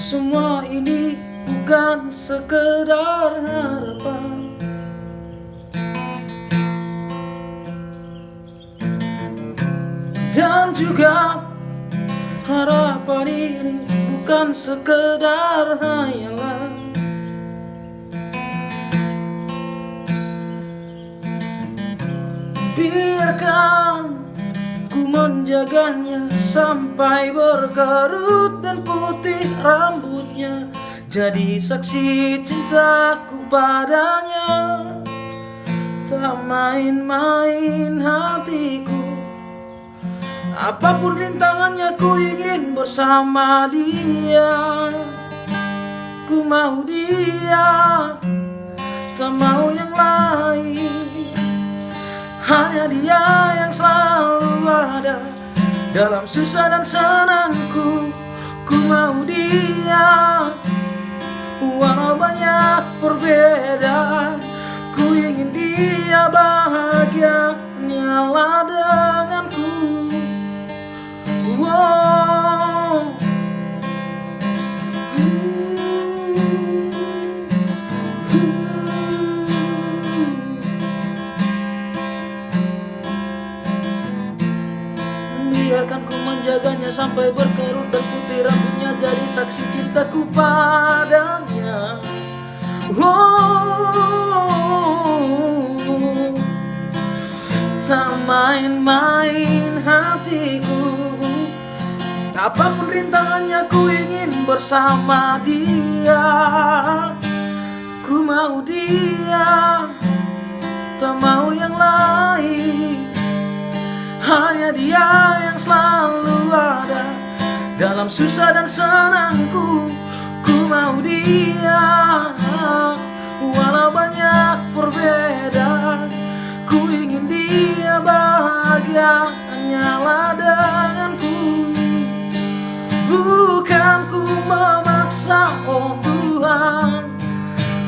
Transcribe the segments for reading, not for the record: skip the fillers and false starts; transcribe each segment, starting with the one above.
semua ini bukan sekedar harapan. Dan juga harapan ini bukan sekedar khayalan. Biarkan ku menjaganya sampai berkerut dan putih rambutnya, jadi saksi cintaku padanya. Tak main-main hatiku, apapun rintangannya kuingin bersama dia. Ku mau dia, tak mau yang lain. Hanya dia yang selalu ada dalam susah dan senangku. Ku mau dia, walau banyak perbedaan. Ku ingin dia bahagia, nyala denganku. Wow. Biarkan ku menjaganya sampai berkerut dan putih rambutnya, jadi saksi cintaku padanya. Tak main-main hatiku, apapun rintangannya ku ingin bersama dia. Ku mau dia, tak mau yang lain. Hanya dia yang selalu ada dalam susah dan senangku. Ku mau dia, walau banyak perbedaan. Ku ingin dia bahagia, nyala denganku. Bukan ku memaksa, oh Tuhan,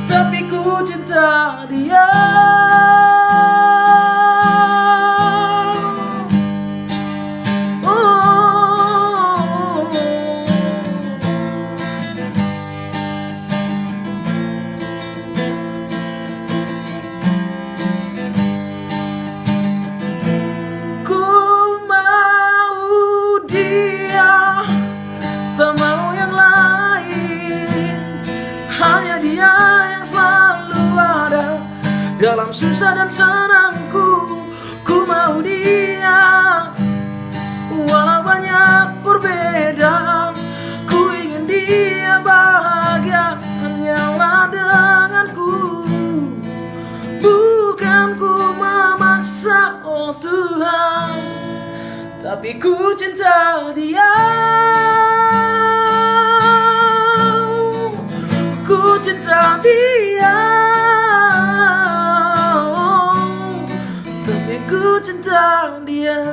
tapi ku cinta dia. Tak mau yang lain, hanya dia yang selalu ada dalam susah dan senangku. Ku mau dia, walau banyak perbedaan. Ku ingin dia bahagia, hanyalah denganku. Bukan ku memaksa, oh Tuhan, tapi ku cinta dia. Ku cinta dia, tapi ku cinta dia.